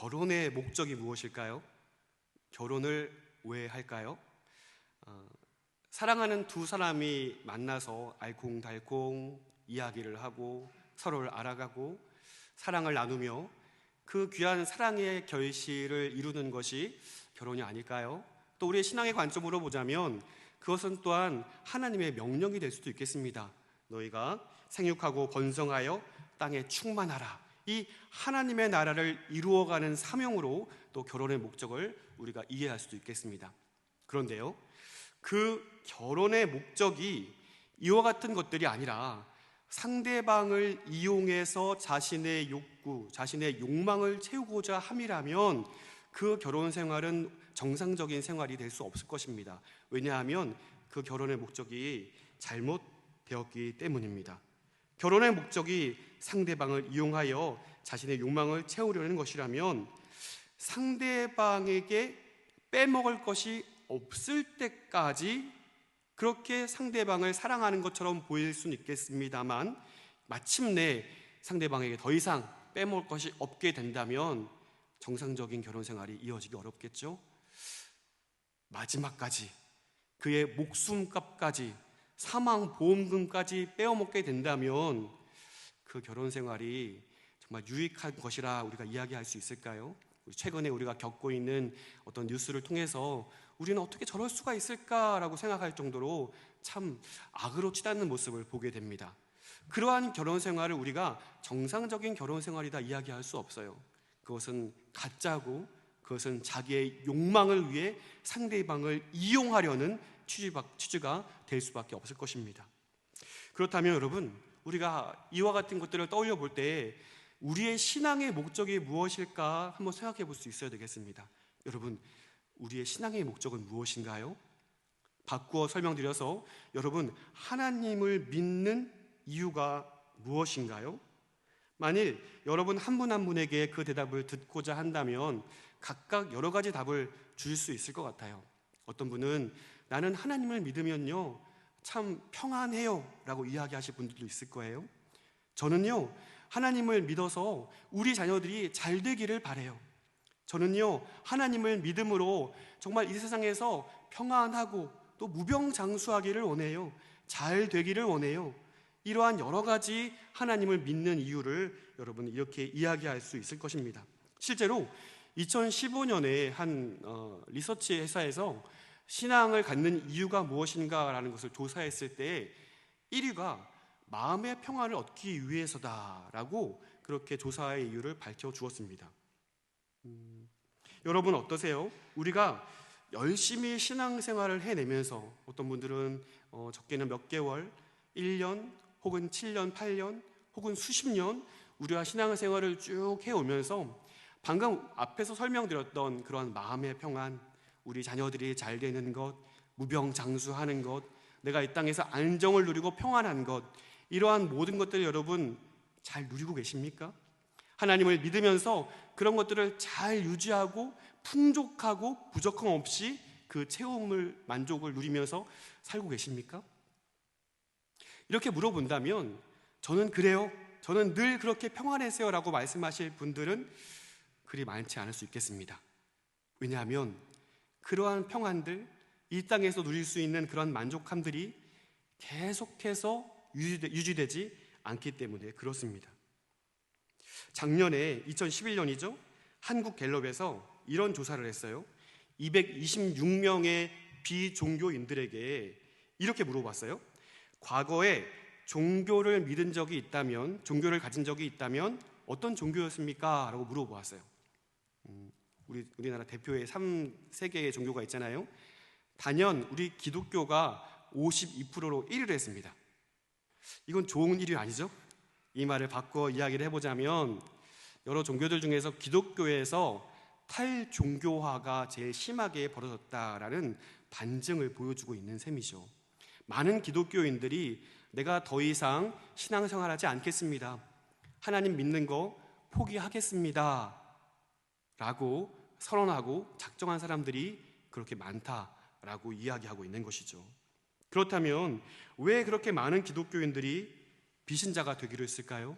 결혼의 목적이 무엇일까요? 결혼을 왜 할까요? 사랑하는 두 사람이 만나서 알콩달콩 이야기를 하고 서로를 알아가고 사랑을 나누며 그 귀한 사랑의 결실을 이루는 것이 결혼이 아닐까요? 또 우리의 신앙의 관점으로 보자면 그것은 또한 하나님의 명령이 될 수도 있겠습니다. 너희가 생육하고 번성하여 땅에 충만하라. 이 하나님의 나라를 이루어가는 사명으로 또 결혼의 목적을 우리가 이해할 수도 있겠습니다. 그런데요, 그 결혼의 목적이 이와 같은 것들이 아니라 상대방을 이용해서 자신의 욕구, 자신의 욕망을 채우고자 함이라면 그 결혼 생활은 정상적인 생활이 될 수 없을 것입니다. 왜냐하면 그 결혼의 목적이 잘못되었기 때문입니다. 결혼의 목적이 상대방을 이용하여 자신의 욕망을 채우려는 것이라면 상대방에게 빼먹을 것이 없을 때까지 그렇게 상대방을 사랑하는 것처럼 보일 수는 있겠습니다만 마침내 상대방에게 더 이상 빼먹을 것이 없게 된다면 정상적인 결혼 생활이 이어지기 어렵겠죠. 마지막까지 그의 목숨값까지 사망보험금까지 빼어먹게 된다면 그 결혼 생활이 정말 유익한 것이라 우리가 이야기할 수 있을까요? 최근에 우리가 겪고 있는 어떤 뉴스를 통해서 우리는 어떻게 저럴 수가 있을까라고 생각할 정도로 참 악으로 치닫는 모습을 보게 됩니다. 그러한 결혼 생활을 우리가 정상적인 결혼 생활이다 이야기할 수 없어요. 그것은 가짜고 그것은 자기의 욕망을 위해 상대방을 이용하려는 취지가 될 수밖에 없을 것입니다. 그렇다면 여러분, 우리가 이와 같은 것들을 떠올려 볼 때 우리의 신앙의 목적이 무엇일까 한번 생각해 볼 수 있어야 되겠습니다. 여러분, 우리의 신앙의 목적은 무엇인가요? 바꾸어 설명드려서 여러분, 하나님을 믿는 이유가 무엇인가요? 만일 여러분 한 분 한 분에게 그 대답을 듣고자 한다면 각각 여러 가지 답을 주실 수 있을 것 같아요. 어떤 분은 나는 하나님을 믿으면요 참 평안해요 라고 이야기하실 분들도 있을 거예요. 저는요 하나님을 믿어서 우리 자녀들이 잘 되기를 바라요. 저는요 하나님을 믿음으로 정말 이 세상에서 평안하고 또 무병장수하기를 원해요. 잘 되기를 원해요. 이러한 여러 가지 하나님을 믿는 이유를 여러분 이렇게 이야기할 수 있을 것입니다. 실제로 2015년에 한 리서치 회사에서 신앙을 갖는 이유가 무엇인가라는 것을 조사했을 때 1위가 마음의 평안을 얻기 위해서다라고 그렇게 조사의 이유를 밝혀주었습니다. 여러분 어떠세요? 우리가 열심히 신앙생활을 해내면서 어떤 분들은 적게는 몇 개월, 1년 혹은 7년, 8년 혹은 수십 년 우리가 신앙생활을 쭉 해오면서 방금 앞에서 설명드렸던 그런 마음의 평안, 우리 자녀들이 잘 되는 것, 무병장수하는 것, 내가 이 땅에서 안정을 누리고 평안한 것, 이러한 모든 것들을 여러분 잘 누리고 계십니까? 하나님을 믿으면서 그런 것들을 잘 유지하고 풍족하고 부족함 없이 그 체험을 만족을 누리면서 살고 계십니까? 이렇게 물어본다면 저는 그래요, 저는 늘 그렇게 평안했어요 라고 말씀하실 분들은 그리 많지 않을 수 있겠습니다. 왜냐하면 그러한 평안들, 이 땅에서 누릴 수 있는 그런 만족함들이 계속해서 유지되지 않기 때문에 그렇습니다. 작년에 2011년이죠. 한국갤럽에서 이런 조사를 했어요. 226명의 비종교인들에게 이렇게 물어봤어요. 과거에 종교를 믿은 적이 있다면, 종교를 가진 적이 있다면 어떤 종교였습니까? 라고 물어보았어요. 우리나라 대표의 3개의 종교가 있잖아요. 단연 우리 기독교가 52%로 1위를 했습니다. 이건 좋은 1위 아니죠? 이 말을 바꿔 이야기를 해보자면 여러 종교들 중에서 기독교에서 탈종교화가 제일 심하게 벌어졌다라는 반증을 보여주고 있는 셈이죠. 많은 기독교인들이 내가 더 이상 신앙생활하지 않겠습니다, 하나님 믿는 거 포기하겠습니다 라고 선언하고 작정한 사람들이 그렇게 많다라고 이야기하고 있는 것이죠. 그렇다면 왜 그렇게 많은 기독교인들이 비신자가 되기로 했을까요?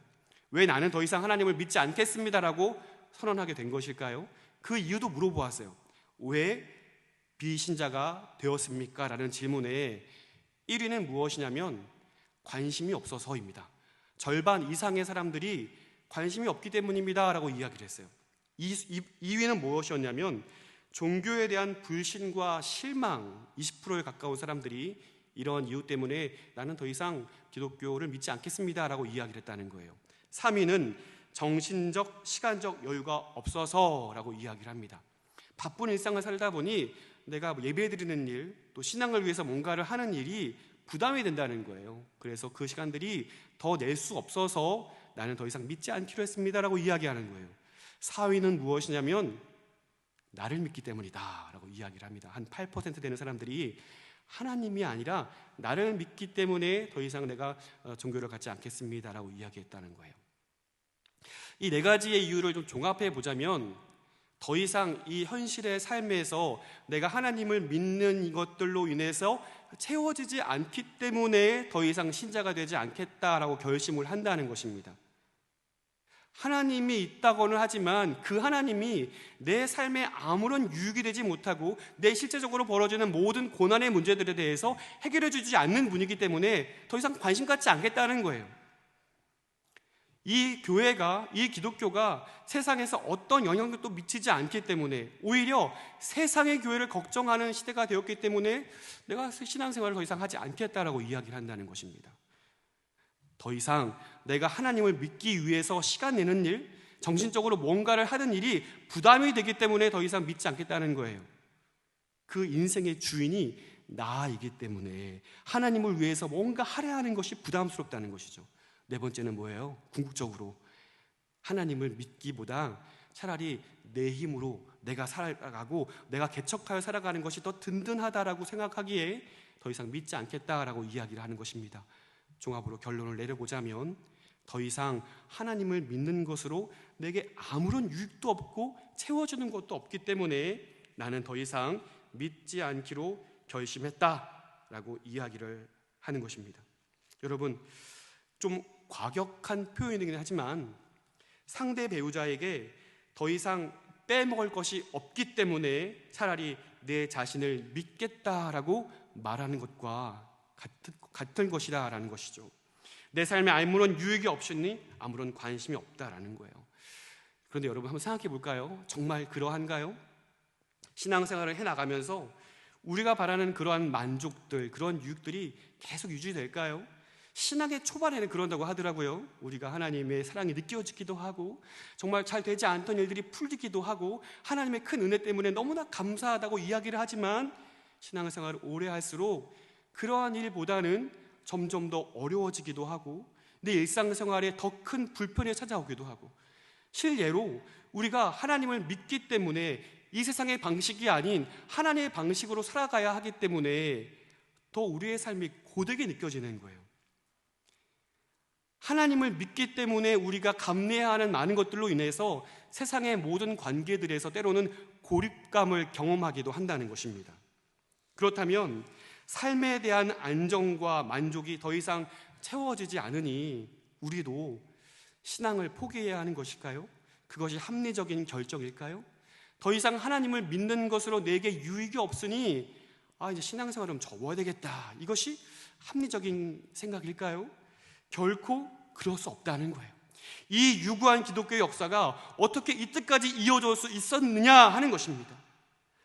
왜 나는 더 이상 하나님을 믿지 않겠습니다라고 선언하게 된 것일까요? 그 이유도 물어보았어요. 왜 비신자가 되었습니까? 라는 질문에 1위는 무엇이냐면 관심이 없어서입니다. 절반 이상의 사람들이 관심이 없기 때문입니다 라고 이야기를 했어요. 2위는 무엇이었냐면 종교에 대한 불신과 실망, 20%에 가까운 사람들이 이런 이유 때문에 나는 더 이상 기독교를 믿지 않겠습니다 라고 이야기를 했다는 거예요. 3위는 정신적, 시간적 여유가 없어서 라고 이야기를 합니다. 바쁜 일상을 살다 보니 내가 예배 드리는 일, 또 신앙을 위해서 뭔가를 하는 일이 부담이 된다는 거예요. 그래서 그 시간들이 더 낼 수 없어서 나는 더 이상 믿지 않기로 했습니다 라고 이야기하는 거예요. 4위는 무엇이냐면 나를 믿기 때문이다 라고 이야기를 합니다. 한 8% 되는 사람들이 하나님이 아니라 나를 믿기 때문에 더 이상 내가 종교를 갖지 않겠습니다 라고 이야기했다는 거예요. 이 네 가지의 이유를 좀 종합해 보자면 더 이상 이 현실의 삶에서 내가 하나님을 믿는 이것들로 인해서 채워지지 않기 때문에 더 이상 신자가 되지 않겠다라고 결심을 한다는 것입니다. 하나님이 있다고는 하지만 그 하나님이 내 삶에 아무런 유익이 되지 못하고 내 실제적으로 벌어지는 모든 고난의 문제들에 대해서 해결해 주지 않는 분이기 때문에 더 이상 관심 갖지 않겠다는 거예요. 이 교회가, 이 기독교가 세상에서 어떤 영향력도 미치지 않기 때문에 오히려 세상의 교회를 걱정하는 시대가 되었기 때문에 내가 신앙생활을 더 이상 하지 않겠다라고 이야기를 한다는 것입니다. 더 이상 내가 하나님을 믿기 위해서 시간 내는 일, 정신적으로 뭔가를 하는 일이 부담이 되기 때문에 더 이상 믿지 않겠다는 거예요. 그 인생의 주인이 나이기 때문에 하나님을 위해서 뭔가 하려 하는 것이 부담스럽다는 것이죠. 네 번째는 뭐예요? 궁극적으로 하나님을 믿기보다 차라리 내 힘으로 내가 살아가고 내가 개척하여 살아가는 것이 더 든든하다라고 생각하기에 더 이상 믿지 않겠다라고 이야기를 하는 것입니다. 종합으로 결론을 내려보자면 더 이상 하나님을 믿는 것으로 내게 아무런 유익도 없고 채워주는 것도 없기 때문에 나는 더 이상 믿지 않기로 결심했다라고 이야기를 하는 것입니다. 여러분, 좀 과격한 표현이긴 하지만 상대 배우자에게 더 이상 빼먹을 것이 없기 때문에 차라리 내 자신을 믿겠다라고 말하는 것과 같은 것이다라는 것이죠. 내 삶에 아무런 유익이 없으니 아무런 관심이 없다라는 거예요. 그런데 여러분 한번 생각해 볼까요? 정말 그러한가요? 신앙생활을 해나가면서 우리가 바라는 그러한 만족들, 그런 유익들이 계속 유지될까요? 신앙의 초반에는 그런다고 하더라고요. 우리가 하나님의 사랑이 느껴지기도 하고 정말 잘 되지 않던 일들이 풀리기도 하고 하나님의 큰 은혜 때문에 너무나 감사하다고 이야기를 하지만 신앙생활을 오래 할수록 그러한 일보다는 점점 더 어려워지기도 하고 내 일상생활에 더 큰 불편이 찾아오기도 하고 실례로 우리가 하나님을 믿기 때문에 이 세상의 방식이 아닌 하나님의 방식으로 살아가야 하기 때문에 더 우리의 삶이 고되게 느껴지는 거예요. 하나님을 믿기 때문에 우리가 감내해야 하는 많은 것들로 인해서 세상의 모든 관계들에서 때로는 고립감을 경험하기도 한다는 것입니다. 그렇다면 삶에 대한 안정과 만족이 더 이상 채워지지 않으니 우리도 신앙을 포기해야 하는 것일까요? 그것이 합리적인 결정일까요? 더 이상 하나님을 믿는 것으로 내게 유익이 없으니 이제 신앙생활을 좀 접어야 되겠다. 이것이 합리적인 생각일까요? 결코 그럴 수 없다는 거예요. 이 유구한 기독교의 역사가 어떻게 이때까지 이어질 수 있었느냐 하는 것입니다.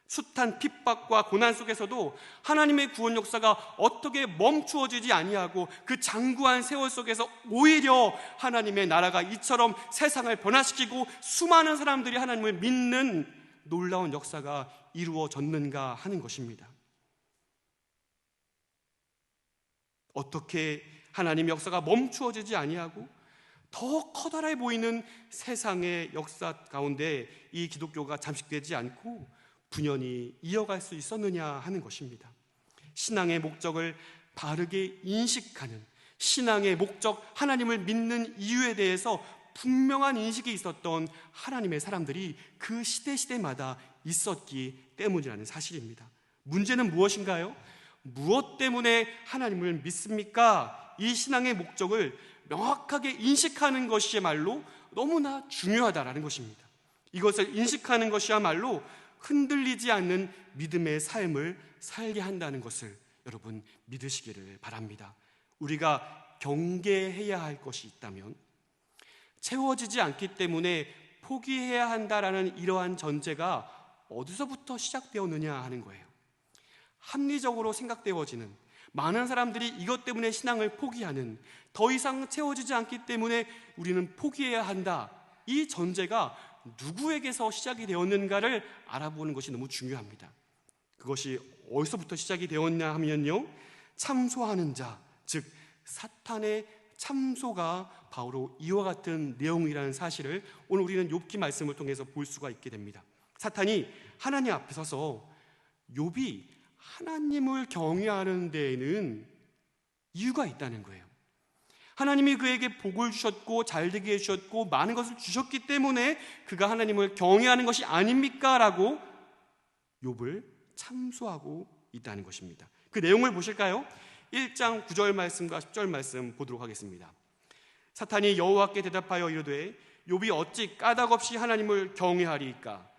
숱한 핍박과 고난 속에서도 하나님의 구원 역사가 어떻게 멈추어지지 아니하고 그 장구한 세월 속에서 오히려 하나님의 나라가 이처럼 세상을 변화시키고 수많은 사람들이 하나님을 믿는 놀라운 역사가 이루어졌는가 하는 것입니다. 어떻게 하나님의 역사가 멈추어지지 아니하고 더 커다랗게 보이는 세상의 역사 가운데 이 기독교가 잠식되지 않고 분연히 이어갈 수 있었느냐 하는 것입니다. 신앙의 목적을 바르게 인식하는, 신앙의 목적, 하나님을 믿는 이유에 대해서 분명한 인식이 있었던 하나님의 사람들이 그 시대마다 있었기 때문이라는 사실입니다. 문제는 무엇인가요? 무엇 때문에 하나님을 믿습니까? 이 신앙의 목적을 명확하게 인식하는 것이야말로 너무나 중요하다라는 것입니다. 이것을 인식하는 것이야말로 흔들리지 않는 믿음의 삶을 살게 한다는 것을 여러분 믿으시기를 바랍니다. 우리가 경계해야 할 것이 있다면 채워지지 않기 때문에 포기해야 한다라는 이러한 전제가 어디서부터 시작되었느냐 하는 거예요. 합리적으로 생각되어지는, 많은 사람들이 이것 때문에 신앙을 포기하는, 더 이상 채워지지 않기 때문에 우리는 포기해야 한다, 이 전제가 누구에게서 시작이 되었는가를 알아보는 것이 너무 중요합니다. 그것이 어디서부터 시작이 되었냐 하면요, 참소하는 자, 즉 사탄의 참소가 바로 이와 같은 내용이라는 사실을 오늘 우리는 욥기 말씀을 통해서 볼 수가 있게 됩니다. 사탄이 하나님 앞에 서서 욥이 하나님을 경외하는 데에는 이유가 있다는 거예요. 하나님이 그에게 복을 주셨고 잘되게 해주셨고 많은 것을 주셨기 때문에 그가 하나님을 경외하는 것이 아닙니까? 라고 욥을 참소하고 있다는 것입니다. 그 내용을 보실까요? 1장 9절 말씀과 10절 말씀 보도록 하겠습니다. 사탄이 여호와께 대답하여 이르되 욥이 어찌 까닭없이 하나님을 경외하리이까?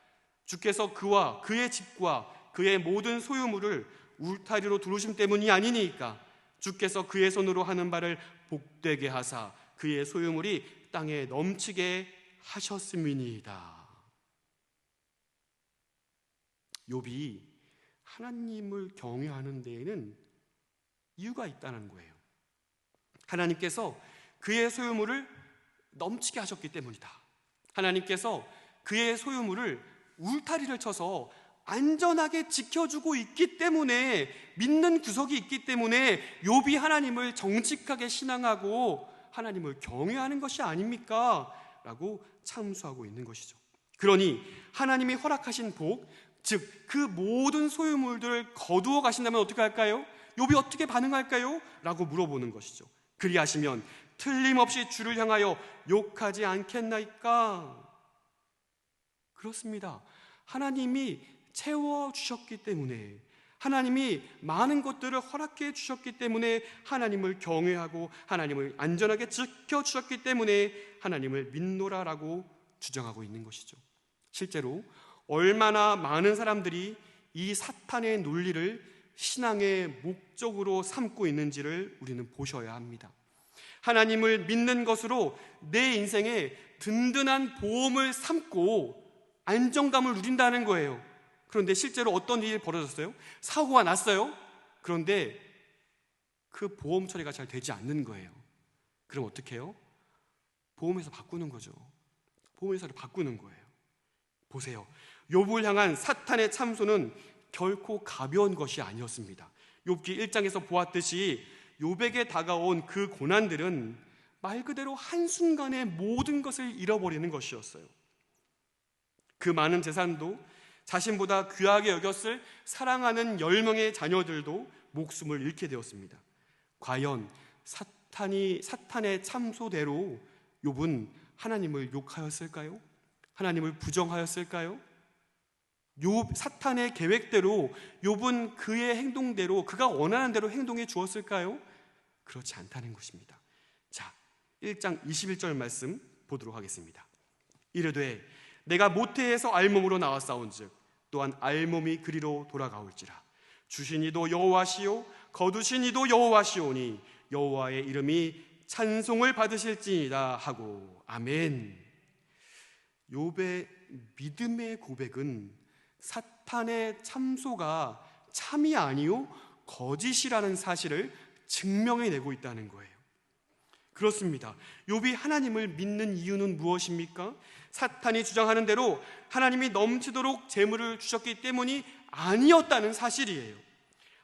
주께서 그와 그의 집과 그의 모든 소유물을 울타리로 두르심 때문이 아니니까? 주께서 그의 손으로 하는 바를 복되게 하사 그의 소유물이 땅에 넘치게 하셨음이니이다. 욥이 하나님을 경외하는 데에는 이유가 있다는 거예요. 하나님께서 그의 소유물을 넘치게 하셨기 때문이다. 하나님께서 그의 소유물을 울타리를 쳐서 안전하게 지켜주고 있기 때문에, 믿는 구석이 있기 때문에 욥이 하나님을 정직하게 신앙하고 하나님을 경외하는 것이 아닙니까? 라고 참소하고 있는 것이죠. 그러니 하나님이 허락하신 복, 즉 그 모든 소유물들을 거두어 가신다면 어떻게 할까요? 욥이 어떻게 반응할까요? 라고 물어보는 것이죠. 그리하시면 틀림없이 주를 향하여 욕하지 않겠나이까? 그렇습니다. 하나님이 채워주셨기 때문에, 하나님이 많은 것들을 허락해 주셨기 때문에, 하나님을 경외하고 하나님을 안전하게 지켜주셨기 때문에 하나님을 믿노라라고 주장하고 있는 것이죠. 실제로 얼마나 많은 사람들이 이 사탄의 논리를 신앙의 목적으로 삼고 있는지를 우리는 보셔야 합니다. 하나님을 믿는 것으로 내 인생에 든든한 보험을 삼고 안정감을 누린다는 거예요. 그런데 실제로 어떤 일이 벌어졌어요? 사고가 났어요. 그런데 그 보험 처리가 잘 되지 않는 거예요. 그럼 어떻게 해요? 보험회사 바꾸는 거죠. 보험회사를 바꾸는 거예요. 보세요. 욥을 향한 사탄의 참소는 결코 가벼운 것이 아니었습니다. 욥기 1장에서 보았듯이 욥에게 다가온 그 고난들은 말 그대로 한순간에 모든 것을 잃어버리는 것이었어요. 그 많은 재산도, 자신보다 귀하게 여겼을 사랑하는 10명의 자녀들도 목숨을 잃게 되었습니다. 과연 사탄의 참소대로 욥은 하나님을 욕하였을까요? 하나님을 부정하였을까요? 사탄의 계획대로 욥은 그의 행동대로, 그가 원하는 대로 행동해 주었을까요? 그렇지 않다는 것입니다. 자, 1장 21절 말씀 보도록 하겠습니다. 이르되 내가 모태에서 알몸으로 나왔사온즉 또한 알몸이 그리로 돌아가올지라. 주신 이도 여호와시요 거두신 이도 여호와시오니 여호와의 이름이 찬송을 받으실지니라 하고. 아멘. 욥의 믿음의 고백은 사탄의 참소가 참이 아니요 거짓이라는 사실을 증명해내고 있다는 거예요. 그렇습니다. 욥이 하나님을 믿는 이유는 무엇입니까? 사탄이 주장하는 대로 하나님이 넘치도록 재물을 주셨기 때문이 아니었다는 사실이에요.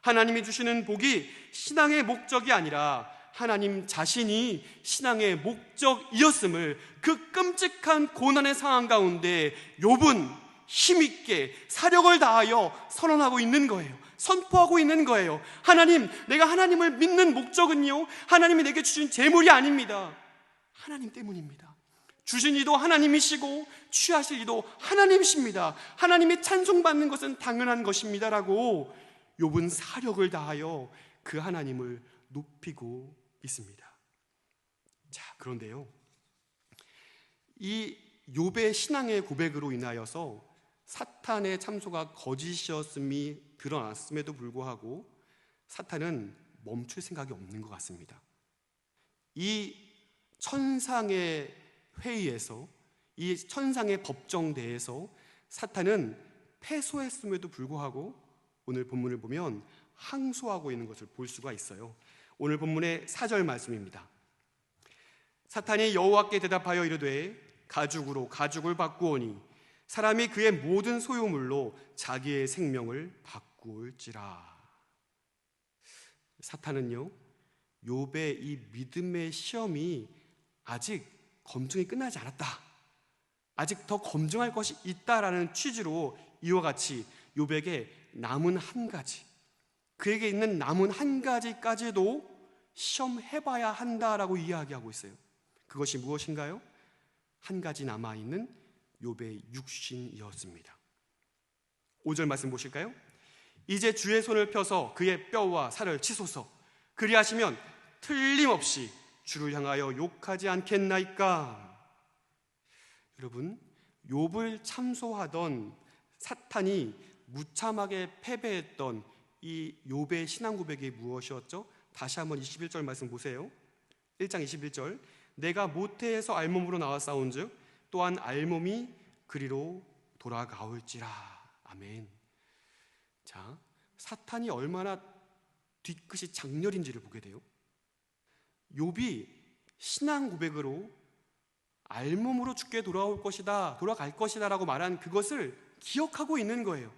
하나님이 주시는 복이 신앙의 목적이 아니라 하나님 자신이 신앙의 목적이었음을, 그 끔찍한 고난의 상황 가운데 욥은 힘있게 사력을 다하여 선언하고 있는 거예요. 선포하고 있는 거예요. 하나님, 내가 하나님을 믿는 목적은요, 하나님이 내게 주신 재물이 아닙니다. 하나님 때문입니다. 주신 이도 하나님이시고 취하실 이도 하나님이십니다. 하나님이 찬송받는 것은 당연한 것입니다라고 욥은 사력을 다하여 그 하나님을 높이고 있습니다. 자, 그런데요, 이 욥의 신앙의 고백으로 인하여서 사탄의 참소가 거짓이었음이 드러났음에도 불구하고 사탄은 멈출 생각이 없는 것 같습니다. 이 천상의 회의에서, 이 천상의 법정대에서 사탄은 패소했음에도 불구하고 오늘 본문을 보면 항소하고 있는 것을 볼 수가 있어요. 오늘 본문의 4절 말씀입니다. 사탄이 여호와께 대답하여 이르되 가죽으로 가죽을 바꾸오니 사람이 그의 모든 소유물로 자기의 생명을 바꾸올지라. 사탄은요, 욥의 이 믿음의 시험이 아직 검증이 끝나지 않았다, 아직 더 검증할 것이 있다라는 취지로 이와 같이 욥에게 남은 한 가지, 그에게 있는 남은 한 가지까지도 시험해봐야 한다라고 이야기하고 있어요. 그것이 무엇인가요? 한 가지 남아있는 욥의 육신이었습니다. 5절 말씀 보실까요? 이제 주의 손을 펴서 그의 뼈와 살을 치소서. 그리하시면 틀림없이 주를 향하여 욕하지 않겠나이까. 여러분, 욥을 참소하던 사탄이 무참하게 패배했던 이 욥의 신앙 고백이 무엇이었죠? 다시 한번 21절 말씀 보세요. 1장 21절. 내가 모태에서 알몸으로 나왔사온즉 또한 알몸이 그리로 돌아가올지라. 아멘. 자, 사탄이 얼마나 뒤끝이 장렬인지를 보게 돼요. 욥이 신앙 고백으로 알몸으로 죽게 돌아올 것이다, 돌아갈 것이다 라고 말한 그것을 기억하고 있는 거예요.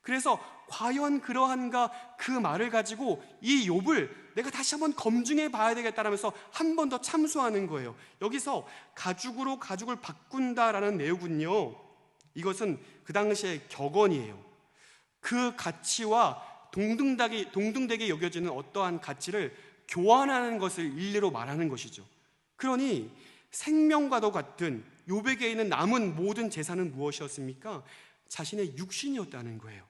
그래서 과연 그러한가, 그 말을 가지고 이 욥을 내가 다시 한번 검증해 봐야 되겠다라면서 한 번 더 참소하는 거예요. 여기서 가죽으로 가죽을 바꾼다라는 내용은요, 이것은 그 당시의 격언이에요. 그 가치와 동등되게 여겨지는 어떠한 가치를 교환하는 것을 일례로 말하는 것이죠. 그러니 생명과도 같은 욥에게 있는 남은 모든 재산은 무엇이었습니까? 자신의 육신이었다는 거예요.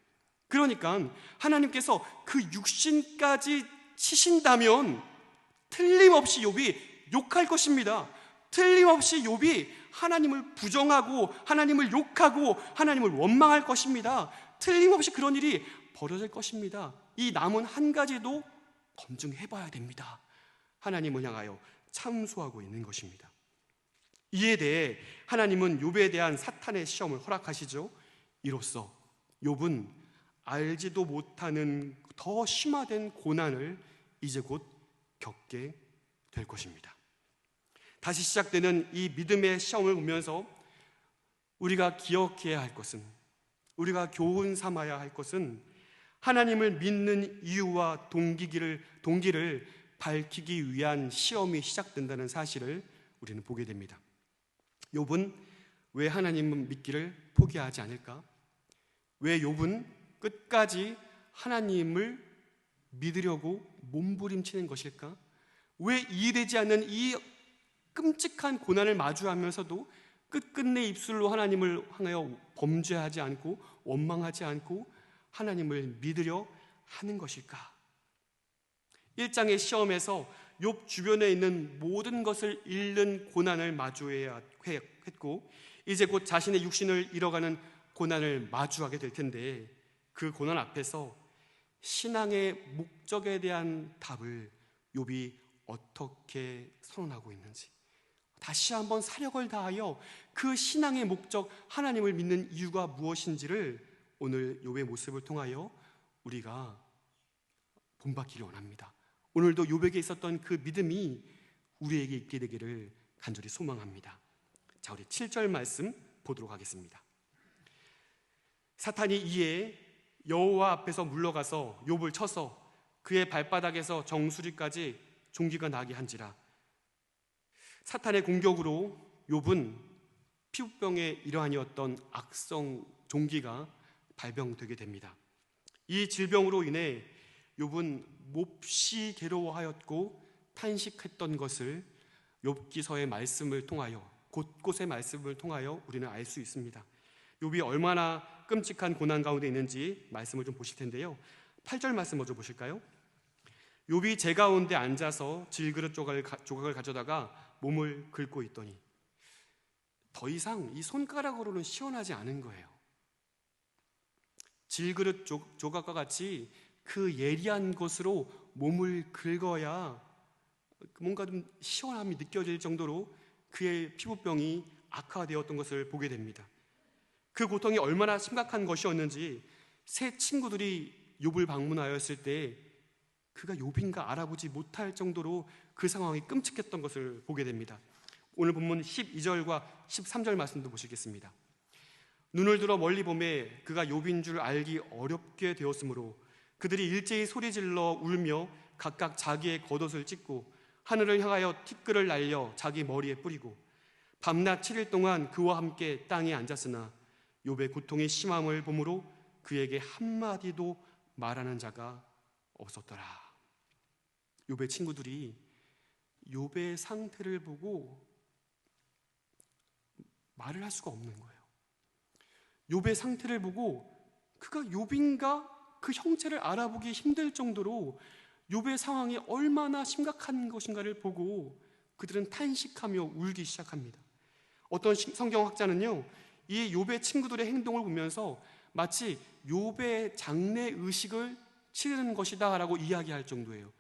그러니까 하나님께서 그 육신까지 치신다면 틀림없이 욥이 욕할 것입니다. 틀림없이 욥이 하나님을 부정하고 하나님을 욕하고 하나님을 원망할 것입니다. 틀림없이 그런 일이 벌어질 것입니다. 이 남은 한 가지도 검증해봐야 됩니다. 하나님을 향하여 참소하고 있는 것입니다. 이에 대해 하나님은 욥에 대한 사탄의 시험을 허락하시죠. 이로써 욥은 알지도 못하는 더 심화된 고난을 이제 곧 겪게 될 것입니다. 다시 시작되는 이 믿음의 시험을 보면서 우리가 기억해야 할 것은, 우리가 교훈 삼아야 할 것은 하나님을 믿는 이유와 동기를 밝히기 위한 시험이 시작된다는 사실을 우리는 보게 됩니다. 욥은 왜 하나님을 믿기를 포기하지 않을까? 왜 욥은 끝까지 하나님을 믿으려고 몸부림치는 것일까? 왜 이해되지 않는 이 끔찍한 고난을 마주하면서도 끝끝내 입술로 하나님을 향하여 범죄하지 않고 원망하지 않고 하나님을 믿으려 하는 것일까? 1장의 시험에서 욥 주변에 있는 모든 것을 잃는 고난을 마주해야 했고, 이제 곧 자신의 육신을 잃어가는 고난을 마주하게 될 텐데, 그 고난 앞에서 신앙의 목적에 대한 답을 욥이 어떻게 선언하고 있는지, 다시 한번 사력을 다하여 그 신앙의 목적, 하나님을 믿는 이유가 무엇인지를 오늘 욥의 모습을 통하여 우리가 본받기를 원합니다. 오늘도 욥에게 있었던 그 믿음이 우리에게 있게 되기를 간절히 소망합니다. 자, 우리 7절 말씀 보도록 하겠습니다. 사탄이 이에 여호와 앞에서 물러가서 욥을 쳐서 그의 발바닥에서 정수리까지 종기가 나게 한지라. 사탄의 공격으로 욥은 피부병의 일환이었던 악성 종기가 발병되게 됩니다. 이 질병으로 인해 욥은 몹시 괴로워하였고 탄식했던 것을 욥기서의 말씀을 통하여, 곳곳의 말씀을 통하여 우리는 알 수 있습니다. 욥이 얼마나 끔찍한 고난 가운데 있는지 말씀을 좀 보실 텐데요. 8절 말씀 먼저 보실까요? 욥이 제 가운데 앉아서 질그릇 조각을 가져다가 몸을 긁고 있더니, 더 이상 이 손가락으로는 시원하지 않은 거예요. 질그릇 조각과 같이 그 예리한 곳으로 몸을 긁어야 뭔가 좀 시원함이 느껴질 정도로 그의 피부병이 악화되었던 것을 보게 됩니다. 그 고통이 얼마나 심각한 것이었는지 세 친구들이 욥을 방문하였을 때 그가 욥인가 알아보지 못할 정도로 그 상황이 끔찍했던 것을 보게 됩니다. 오늘 본문 12절과 13절 말씀도 보시겠습니다. 눈을 들어 멀리 보매 그가 욥인 줄 알기 어렵게 되었으므로 그들이 일제히 소리질러 울며 각각 자기의 겉옷을 찢고 하늘을 향하여 티끌을 날려 자기 머리에 뿌리고 밤낮 7일 동안 그와 함께 땅에 앉았으나 욥의 고통이 심함을 보므로 그에게 한마디도 말하는 자가 없었더라. 욥의 친구들이 욥의 상태를 보고 말을 할 수가 없는 거예요. 욥의 상태를 보고 그가 욥인가 그 형체를 알아보기 힘들 정도로 욥의 상황이 얼마나 심각한 것인가를 보고 그들은 탄식하며 울기 시작합니다. 어떤 성경학자는요, 이 욥의 친구들의 행동을 보면서 마치 욥의 장례 의식을 치르는 것이다 라고 이야기할 정도예요.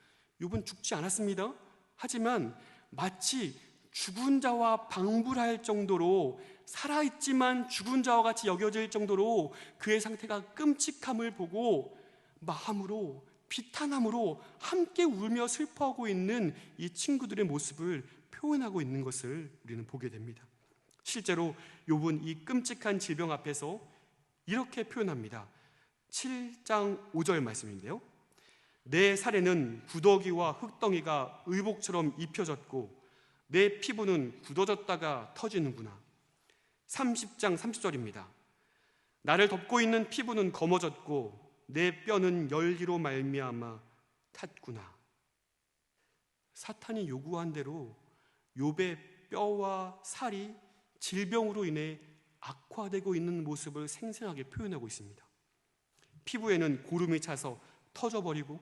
욥은 죽지 않았습니다. 하지만 마치 죽은 자와 방불할 정도로, 살아있지만 죽은 자와 같이 여겨질 정도로 그의 상태가 끔찍함을 보고 마음으로, 비탄함으로 함께 울며 슬퍼하고 있는 이 친구들의 모습을 표현하고 있는 것을 우리는 보게 됩니다. 실제로 욥은 이 끔찍한 질병 앞에서 이렇게 표현합니다. 7장 5절 말씀인데요, 내 살에는 구더기와 흙덩이가 의복처럼 입혀졌고 내 피부는 굳어졌다가 터지는구나. 30장 30절입니다. 나를 덮고 있는 피부는 검어졌고 내 뼈는 열기로 말미암아 탔구나. 사탄이 요구한 대로 욥의 뼈와 살이 질병으로 인해 악화되고 있는 모습을 생생하게 표현하고 있습니다. 피부에는 고름이 차서 터져버리고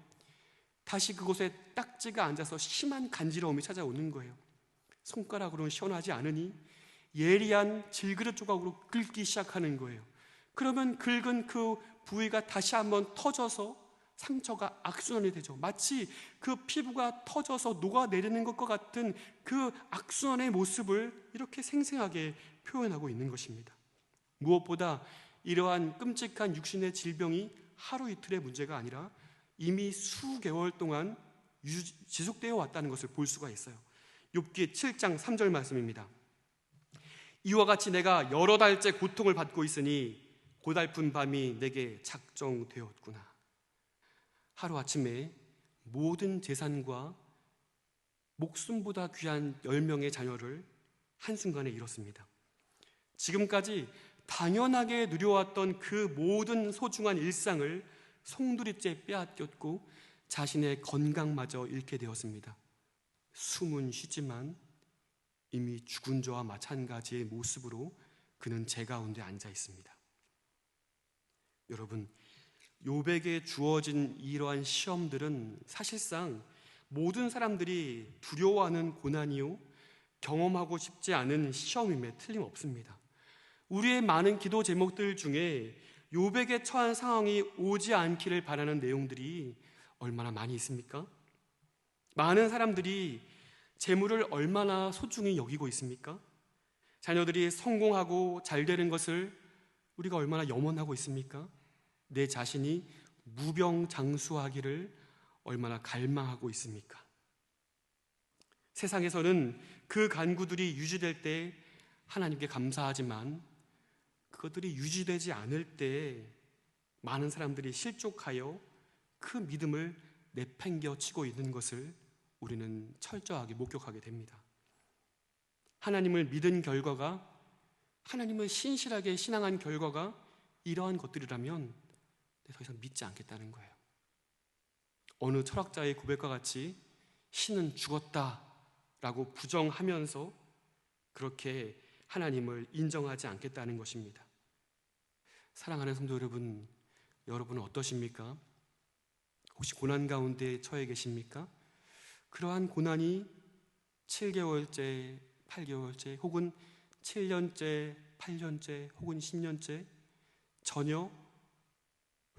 다시 그곳에 딱지가 앉아서 심한 간지러움이 찾아오는 거예요. 손가락으로는 시원하지 않으니 예리한 질그릇 조각으로 긁기 시작하는 거예요. 그러면 긁은 그 부위가 다시 한번 터져서 상처가 악순환이 되죠. 마치 그 피부가 터져서 녹아내리는 것과 같은 그 악순환의 모습을 이렇게 생생하게 표현하고 있는 것입니다. 무엇보다 이러한 끔찍한 육신의 질병이 하루 이틀의 문제가 아니라 이미 수개월 동안 지속되어 왔다는 것을 볼 수가 있어요. 욥기 7장 3절 말씀입니다. 이와 같이 내가 여러 달째 고통을 받고 있으니 고달픈 밤이 내게 작정되었구나. 하루아침에 모든 재산과 목숨보다 귀한 10명의 자녀를 한순간에 잃었습니다. 지금까지 당연하게 누려왔던 그 모든 소중한 일상을 송두리째 빼앗겼고 자신의 건강마저 잃게 되었습니다. 숨은 쉬지만 이미 죽은 자와 마찬가지의 모습으로 그는 제 가운데 앉아 있습니다. 여러분, 욥에게 주어진 이러한 시험들은 사실상 모든 사람들이 두려워하는 고난이요, 경험하고 싶지 않은 시험임에 틀림없습니다. 우리의 많은 기도 제목들 중에 욥에게 처한 상황이 오지 않기를 바라는 내용들이 얼마나 많이 있습니까? 많은 사람들이 재물을 얼마나 소중히 여기고 있습니까? 자녀들이 성공하고 잘 되는 것을 우리가 얼마나 염원하고 있습니까? 내 자신이 무병장수하기를 얼마나 갈망하고 있습니까? 세상에서는 그 간구들이 유지될 때 하나님께 감사하지만 그것들이 유지되지 않을 때 많은 사람들이 실족하여 그 믿음을 내팽겨치고 있는 것을 우리는 철저하게 목격하게 됩니다. 하나님을 믿은 결과가, 하나님을 신실하게 신앙한 결과가 이러한 것들이라면 더 이상 믿지 않겠다는 거예요. 어느 철학자의 고백과 같이 신은 죽었다라고 부정하면서 그렇게 하나님을 인정하지 않겠다는 것입니다. 사랑하는 성도 여러분, 여러분은 어떠십니까? 혹시 고난 가운데 처해 계십니까? 그러한 고난이 7개월째, 8개월째 혹은 7년째, 8년째 혹은 10년째 전혀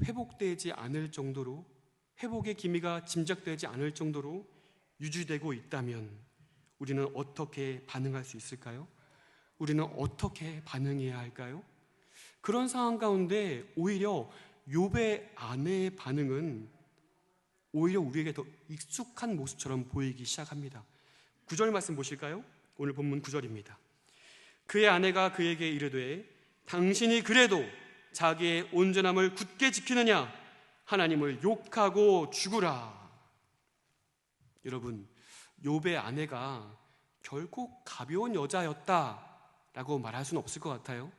회복되지 않을 정도로, 회복의 기미가 짐작되지 않을 정도로 유지되고 있다면 우리는 어떻게 반응할 수 있을까요? 우리는 어떻게 반응해야 할까요? 그런 상황 가운데 오히려 욥의 아내의 반응은 오히려 우리에게 더 익숙한 모습처럼 보이기 시작합니다. 9절 말씀 보실까요? 오늘 본문 9절입니다. 그의 아내가 그에게 이르되 당신이 그래도 자기의 온전함을 굳게 지키느냐? 하나님을 욕하고 죽으라. 여러분, 욥의 아내가 결코 가벼운 여자였다라고 말할 수는 없을 것 같아요.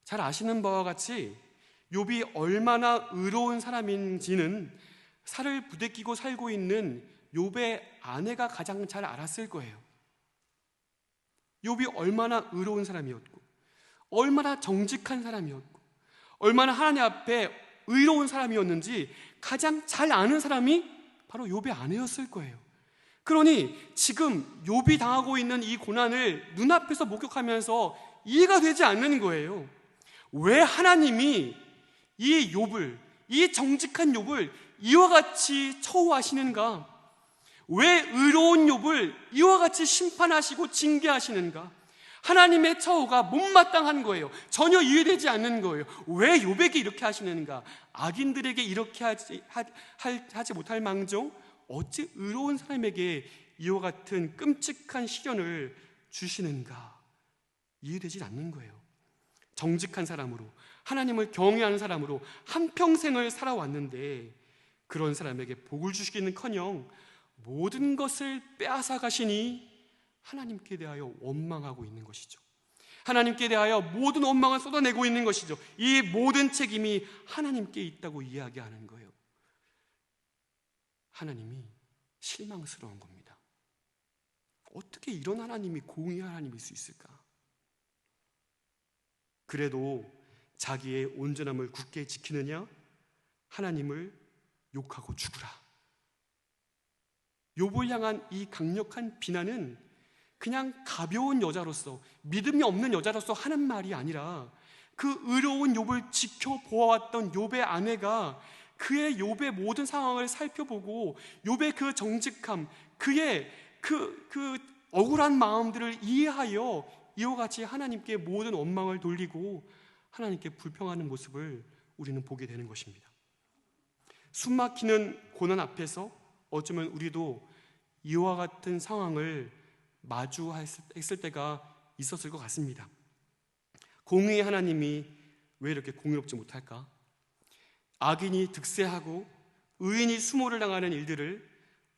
잘 아시는 바와 같이 욥이 얼마나 의로운 사람인지는 살을 부대끼고 살고 있는 욥의 아내가 가장 잘 알았을 거예요. 욥이 얼마나 의로운 사람이었고, 얼마나 정직한 사람이었고, 얼마나 하나님 앞에 의로운 사람이었는지 가장 잘 아는 사람이 바로 욥의 아내였을 거예요. 그러니 지금 욥이 당하고 있는 이 고난을 눈앞에서 목격하면서 이해가 되지 않는 거예요. 왜 하나님이 이 욥을, 이 정직한 욥을 이와 같이 처우하시는가? 왜 의로운 욥을 이와 같이 심판하시고 징계하시는가? 하나님의 처우가 못마땅한 거예요. 전혀 이해되지 않는 거예요. 왜 욥에게 이렇게 하시는가? 악인들에게 이렇게 하지 못할 망정 어찌 의로운 사람에게 이와 같은 끔찍한 시련을 주시는가? 이해되지 않는 거예요. 정직한 사람으로, 하나님을 경외하는 사람으로 한평생을 살아왔는데 그런 사람에게 복을 주시기는커녕 모든 것을 빼앗아 가시니 하나님께 대하여 원망하고 있는 것이죠. 하나님께 대하여 모든 원망을 쏟아내고 있는 것이죠. 이 모든 책임이 하나님께 있다고 이야기하는 거예요. 하나님이 실망스러운 겁니다. 어떻게 이런 하나님이 공의의 하나님일 수 있을까? 그래도 자기의 온전함을 굳게 지키느냐? 하나님을 욕하고 죽으라. 욥을 향한 이 강력한 비난은 그냥 가벼운 여자로서, 믿음이 없는 여자로서 하는 말이 아니라 그 의로운 욥을 지켜보아왔던 욥의 아내가 그의 욥의 모든 상황을 살펴보고 욥의 그 정직함, 그의 그 억울한 마음들을 이해하여 이와 같이 하나님께 모든 원망을 돌리고 하나님께 불평하는 모습을 우리는 보게 되는 것입니다. 숨막히는 고난 앞에서 어쩌면 우리도 이와 같은 상황을 마주했을 때가 있었을 것 같습니다. 공의의 하나님이 왜 이렇게 공의롭지 못할까? 악인이 득세하고 의인이 수모를 당하는 일들을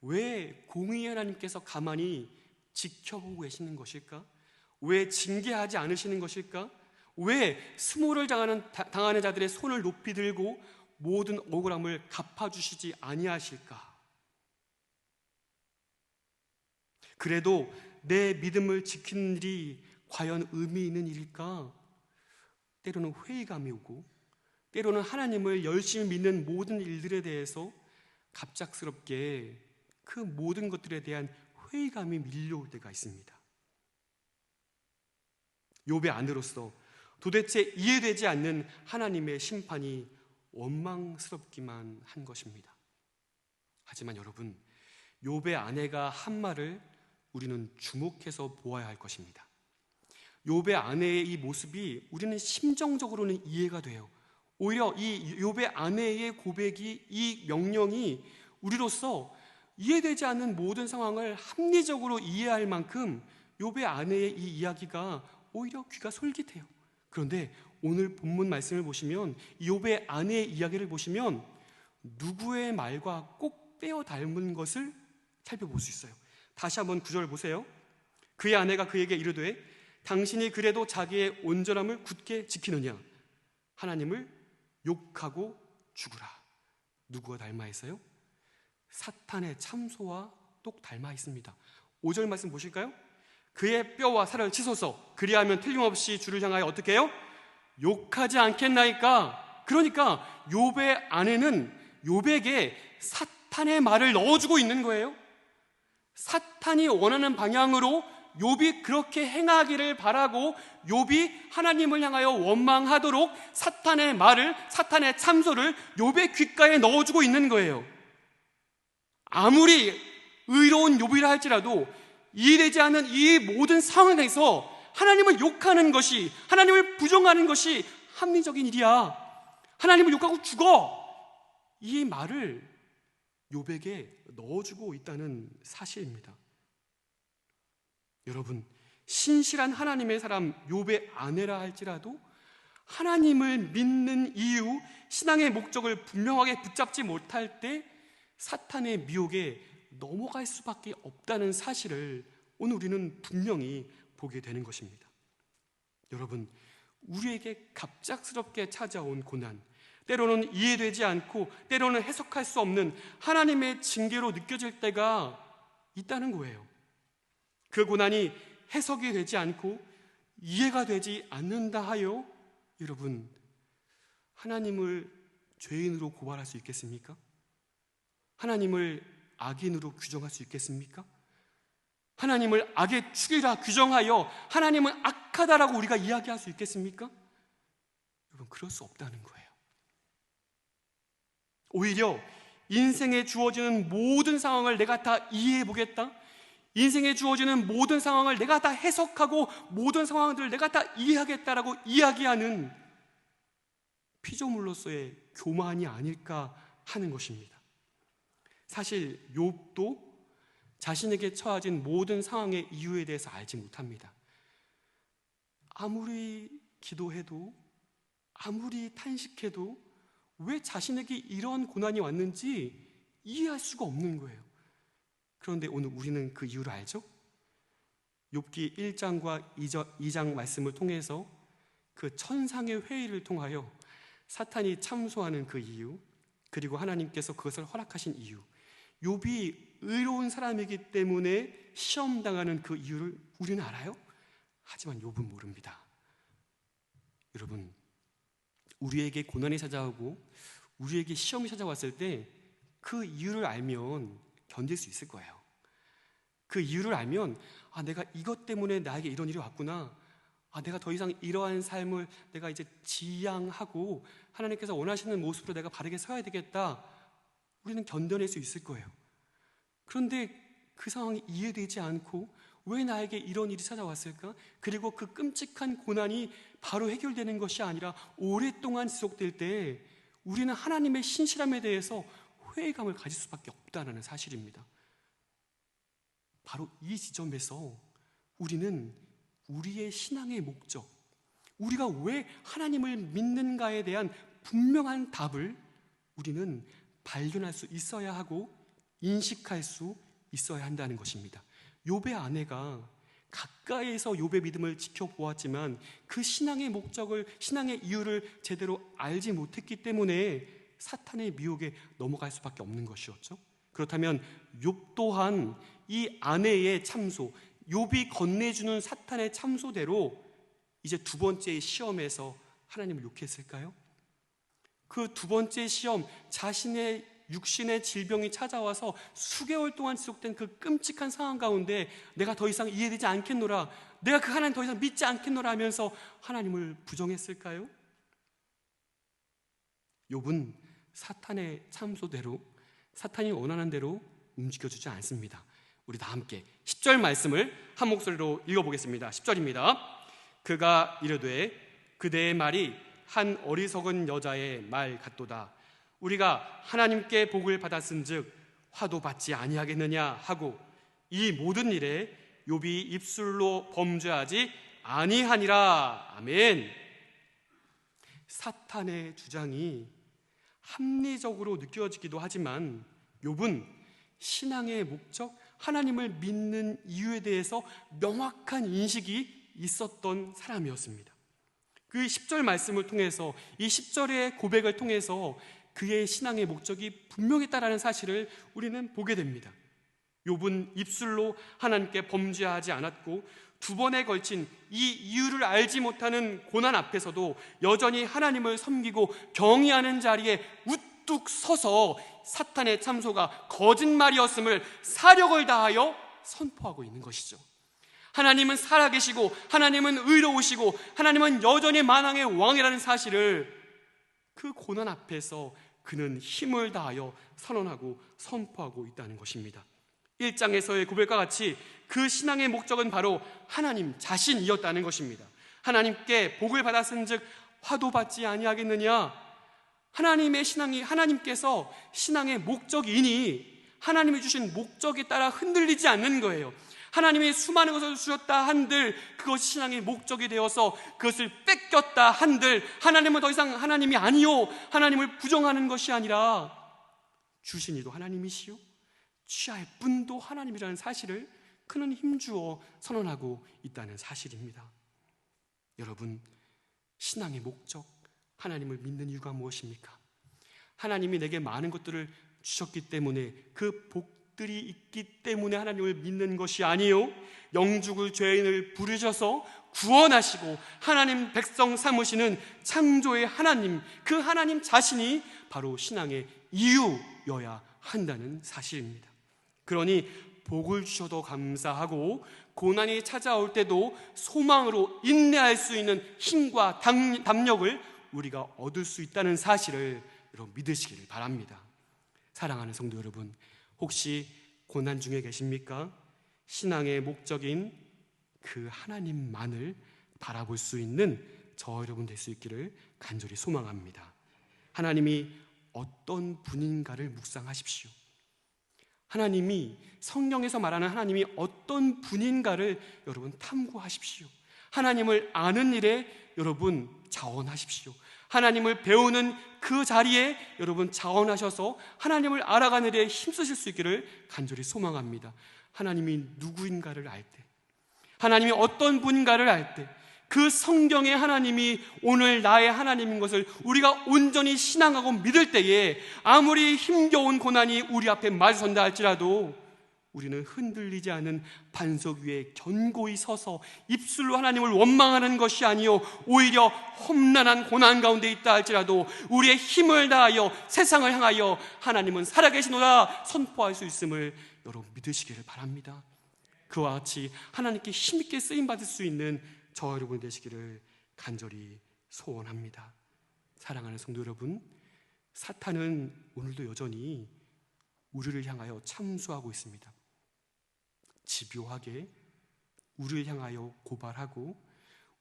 왜 공의의 하나님께서 가만히 지켜보고 계시는 것일까? 왜 징계하지 않으시는 것일까? 왜 수모를 당하는 자들의 손을 높이 들고 모든 억울함을 갚아주시지 아니하실까? 그래도 내 믿음을 지키는 일이 과연 의미 있는 일일까? 때로는 회의감이 오고, 때로는 하나님을 열심히 믿는 모든 일들에 대해서 갑작스럽게 그 모든 것들에 대한 회의감이 밀려올 때가 있습니다. 욥의 아내로서 도대체 이해되지 않는 하나님의 심판이 원망스럽기만 한 것입니다. 하지만 여러분, 욥의 아내가 한 말을 우리는 주목해서 보아야 할 것입니다. 욥의 아내의 이 모습이 우리는 심정적으로는 이해가 돼요. 오히려 이 욥의 아내의 고백이, 이 명령이 우리로서 이해되지 않는 모든 상황을 합리적으로 이해할 만큼 욥의 아내의 이 이야기가 오히려 귀가 솔깃해요. 그런데 오늘 본문 말씀을 보시면, 욥의 아내의 이야기를 보시면 누구의 말과 꼭 떼어 닮은 것을 살펴볼 수 있어요. 다시 한번 9절 보세요. 그의 아내가 그에게 이르되 당신이 그래도 자기의 온전함을 굳게 지키느냐? 하나님을 욕하고 죽으라. 누구와 닮아 있어요? 사탄의 참소와 똑 닮아 있습니다. 5절 말씀 보실까요? 그의 뼈와 살을 치소서, 그리하면 틀림없이 주를 향하여 어떻게 해요? 욕하지 않겠나이까? 그러니까 욥의 아내는 욥에게 사탄의 말을 넣어주고 있는 거예요. 사탄이 원하는 방향으로 욥이 그렇게 행하기를 바라고 욥이 하나님을 향하여 원망하도록 사탄의 말을, 사탄의 참소를 욥의 귓가에 넣어주고 있는 거예요. 아무리 의로운 욥이라 할지라도 이해되지 않는 이 모든 상황에서 하나님을 욕하는 것이, 하나님을 부정하는 것이 합리적인 일이야. 하나님을 욕하고 죽어. 이 말을 욥에게 넣어주고 있다는 사실입니다. 여러분, 신실한 하나님의 사람 욥의 아내라 할지라도 하나님을 믿는 이유, 신앙의 목적을 분명하게 붙잡지 못할 때 사탄의 미혹에 넘어갈 수밖에 없다는 사실을 오늘 우리는 분명히 보게 되는 것입니다. 여러분, 우리에게 갑작스럽게 찾아온 고난, 때로는 이해되지 않고 때로는 해석할 수 없는 하나님의 징계로 느껴질 때가 있다는 거예요. 그 고난이 해석이 되지 않고 이해가 되지 않는다 하여 여러분, 하나님을 죄인으로 고발할 수 있겠습니까? 하나님을 악인으로 규정할 수 있겠습니까? 하나님을 악의 축이라 규정하여 하나님은 악하다라고 우리가 이야기할 수 있겠습니까? 여러분, 그럴 수 없다는 거예요. 오히려 인생에 주어지는 모든 상황을 내가 다 이해해 보겠다, 인생에 주어지는 모든 상황을 내가 다 해석하고 모든 상황들을 내가 다 이해하겠다라고 이야기하는 피조물로서의 교만이 아닐까 하는 것입니다. 사실 욥도 자신에게 처해진 모든 상황의 이유에 대해서 알지 못합니다. 아무리 기도해도, 아무리 탄식해도 왜 자신에게 이런 고난이 왔는지 이해할 수가 없는 거예요. 그런데 오늘 우리는 그 이유를 알죠? 욥기 1장과 2장 말씀을 통해서 그 천상의 회의를 통하여 사탄이 참소하는 그 이유, 그리고 하나님께서 그것을 허락하신 이유, 욥이 의로운 사람이기 때문에 시험당하는 그 이유를 우리는 알아요? 하지만 욥은 모릅니다. 여러분, 우리에게 고난이 찾아오고 우리에게 시험이 찾아왔을 때 그 이유를 알면 견딜 수 있을 거예요. 그 이유를 알면, 아, 내가 이것 때문에 나에게 이런 일이 왔구나, 아, 내가 더 이상 이러한 삶을 내가 이제 지양하고 하나님께서 원하시는 모습으로 내가 바르게 서야 되겠다, 우리는 견뎌낼 수 있을 거예요. 그런데 그 상황이 이해되지 않고 왜 나에게 이런 일이 찾아왔을까? 그리고 그 끔찍한 고난이 바로 해결되는 것이 아니라 오랫동안 지속될 때 우리는 하나님의 신실함에 대해서 회의감을 가질 수밖에 없다는 사실입니다. 바로 이 지점에서 우리는 우리의 신앙의 목적, 우리가 왜 하나님을 믿는가에 대한 분명한 답을 우리는 발견할 수 있어야 하고 인식할 수 있어야 한다는 것입니다. 욥의 아내가 가까이에서 욥의 믿음을 지켜보았지만 그 신앙의 목적을, 신앙의 이유를 제대로 알지 못했기 때문에 사탄의 미혹에 넘어갈 수밖에 없는 것이었죠. 그렇다면 욥 또한 이 아내의 참소, 욥이 건네주는 사탄의 참소대로 이제 두 번째 시험에서 하나님을 욕했을까요? 그 두 번째 시험, 자신의 육신의 질병이 찾아와서 수개월 동안 지속된 그 끔찍한 상황 가운데 내가 더 이상 이해되지 않겠노라, 내가 그 하나님 더 이상 믿지 않겠노라 하면서 하나님을 부정했을까요? 욥은 사탄의 참소대로, 사탄이 원하는 대로 움직여주지 않습니다. 우리 다 함께 10절 말씀을 한 목소리로 읽어보겠습니다. 10절입니다. 그가 이르되 그대의 말이 한 어리석은 여자의 말 같도다. 우리가 하나님께 복을 받았은즉 화도 받지 아니하겠느냐 하고 이 모든 일에 욥이 입술로 범죄하지 아니하니라. 아멘. 사탄의 주장이 합리적으로 느껴지기도 하지만 욥은 신앙의 목적, 하나님을 믿는 이유에 대해서 명확한 인식이 있었던 사람이었습니다. 그 10절 말씀을 통해서, 이 10절의 고백을 통해서 그의 신앙의 목적이 분명했다라는 사실을 우리는 보게 됩니다. 욥은 입술로 하나님께 범죄하지 않았고 두 번에 걸친 이 이유를 알지 못하는 고난 앞에서도 여전히 하나님을 섬기고 경외하는 자리에 우뚝 서서 사탄의 참소가 거짓말이었음을 사력을 다하여 선포하고 있는 것이죠. 하나님은 살아계시고 하나님은 의로우시고 하나님은 여전히 만왕의 왕이라는 사실을 그 고난 앞에서 그는 힘을 다하여 선언하고 선포하고 있다는 것입니다. 1장에서의 고백과 같이 그 신앙의 목적은 바로 하나님 자신이었다는 것입니다. 하나님께 복을 받았은즉 화도 받지 아니하겠느냐. 하나님의 신앙이 하나님께서 신앙의 목적이니 하나님이 주신 목적에 따라 흔들리지 않는 거예요. 하나님이 수많은 것을 주셨다 한들 그것이 신앙의 목적이 되어서 그것을 뺏겼다 한들 하나님은 더 이상 하나님이 아니요, 하나님을 부정하는 것이 아니라 주신 이도 하나님이시요 취할 분도 하나님이라는 사실을 그는 힘주어 선언하고 있다는 사실입니다. 여러분, 신앙의 목적, 하나님을 믿는 이유가 무엇입니까? 하나님이 내게 많은 것들을 주셨기 때문에 그 복들이 있기 때문에 하나님을 믿는 것이 아니요, 영죽을 죄인을 부르셔서 구원하시고 하나님 백성 삼으시는 창조의 하나님, 그 하나님 자신이 바로 신앙의 이유여야 한다는 사실입니다. 그러니 복을 주셔도 감사하고 고난이 찾아올 때도 소망으로 인내할 수 있는 힘과 담력을 우리가 얻을 수 있다는 사실을 여러분 믿으시기를 바랍니다. 사랑하는 성도 여러분, 혹시 고난 중에 계십니까? 신앙의 목적인 그 하나님만을 바라볼 수 있는 저 여러분 될 수 있기를 간절히 소망합니다. 하나님이 어떤 분인가를 묵상하십시오. 하나님이, 성경에서 말하는 하나님이 어떤 분인가를 여러분 탐구하십시오. 하나님을 아는 일에 여러분 자원하십시오. 하나님을 배우는 그 자리에 여러분 자원하셔서 하나님을 알아가는 일에 힘쓰실 수 있기를 간절히 소망합니다. 하나님이 누구인가를 알 때, 하나님이 어떤 분인가를 알 때, 그 성경의 하나님이 오늘 나의 하나님인 것을 우리가 온전히 신앙하고 믿을 때에 아무리 힘겨운 고난이 우리 앞에 마주선다 할지라도 우리는 흔들리지 않은 반석 위에 견고히 서서 입술로 하나님을 원망하는 것이 아니요, 오히려 험난한 고난 가운데 있다 할지라도 우리의 힘을 다하여 세상을 향하여 하나님은 살아계시노라 선포할 수 있음을 여러분 믿으시기를 바랍니다. 그와 같이 하나님께 힘있게 쓰임받을 수 있는 저 여러분 되시기를 간절히 소원합니다. 사랑하는 성도 여러분, 사탄은 오늘도 여전히 우리를 향하여 참수하고 있습니다. 집요하게 우리를 향하여 고발하고,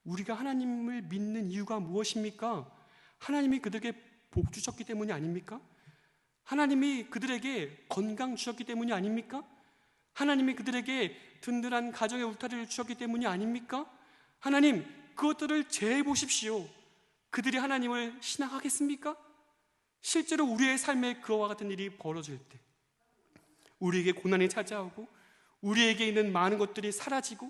우리가 하나님을 믿는 이유가 무엇입니까? 하나님이 그들에게 복 주셨기 때문이 아닙니까? 하나님이 그들에게 건강 주셨기 때문이 아닙니까? 하나님이 그들에게 든든한 가정의 울타리를 주셨기 때문이 아닙니까? 하나님, 그것들을 재보십시오. 그들이 하나님을 신앙하겠습니까? 실제로 우리의 삶에 그와 같은 일이 벌어질 때, 우리에게 고난이 찾아오고 우리에게 있는 많은 것들이 사라지고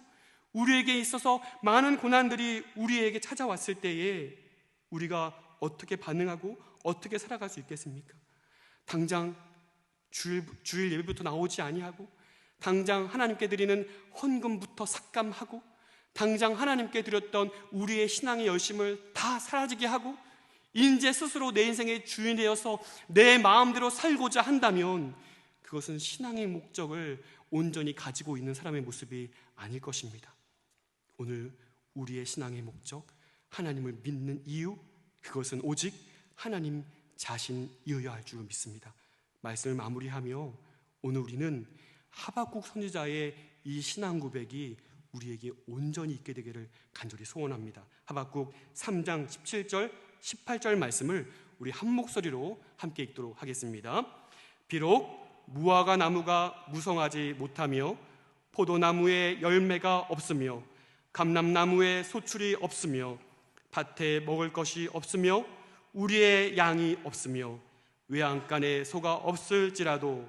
우리에게 있어서 많은 고난들이 우리에게 찾아왔을 때에 우리가 어떻게 반응하고 어떻게 살아갈 수 있겠습니까? 당장 주일 예배부터 나오지 아니하고, 당장 하나님께 드리는 헌금부터 삭감하고, 당장 하나님께 드렸던 우리의 신앙의 열심을 다 사라지게 하고 이제 스스로 내 인생의 주인이 되어서 내 마음대로 살고자 한다면 그것은 신앙의 목적을 온전히 가지고 있는 사람의 모습이 아닐 것입니다. 오늘 우리의 신앙의 목적, 하나님을 믿는 이유, 그것은 오직 하나님 자신이어야 할 줄 믿습니다. 말씀을 마무리하며 오늘 우리는 하박국 선지자의 이 신앙 고백이 우리에게 온전히 있게 되기를 간절히 소원합니다. 하박국 3장 17절 18절 말씀을 우리 한 목소리로 함께 읽도록 하겠습니다. 비록 무화과 나무가 무성하지 못하며 포도나무에 열매가 없으며 감람나무에 소출이 없으며 밭에 먹을 것이 없으며 우리의 양이 없으며 외양간에 소가 없을지라도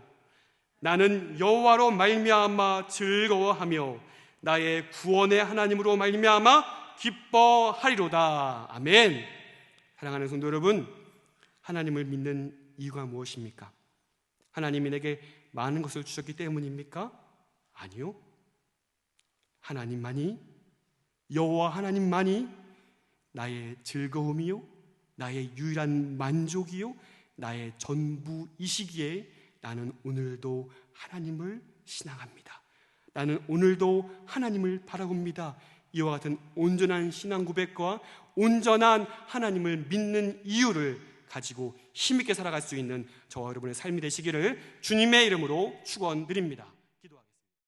나는 여호와로 말미암아 즐거워하며 나의 구원의 하나님으로 말미암아 기뻐하리로다. 아멘. 사랑하는 성도 여러분, 하나님을 믿는 이유가 무엇입니까? 하나님이 내게 많은 것을 주셨기 때문입니까? 아니요. 하나님만이, 여호와 하나님만이 나의 즐거움이요, 나의 유일한 만족이요, 나의 전부이시기에 나는 오늘도 하나님을 신앙합니다. 나는 오늘도 하나님을 바라봅니다. 이와 같은 온전한 신앙 고백과 온전한 하나님을 믿는 이유를 가지고 힘있게 살아갈 수 있는 저와 여러분의 삶이 되시기를 주님의 이름으로 축원드립니다.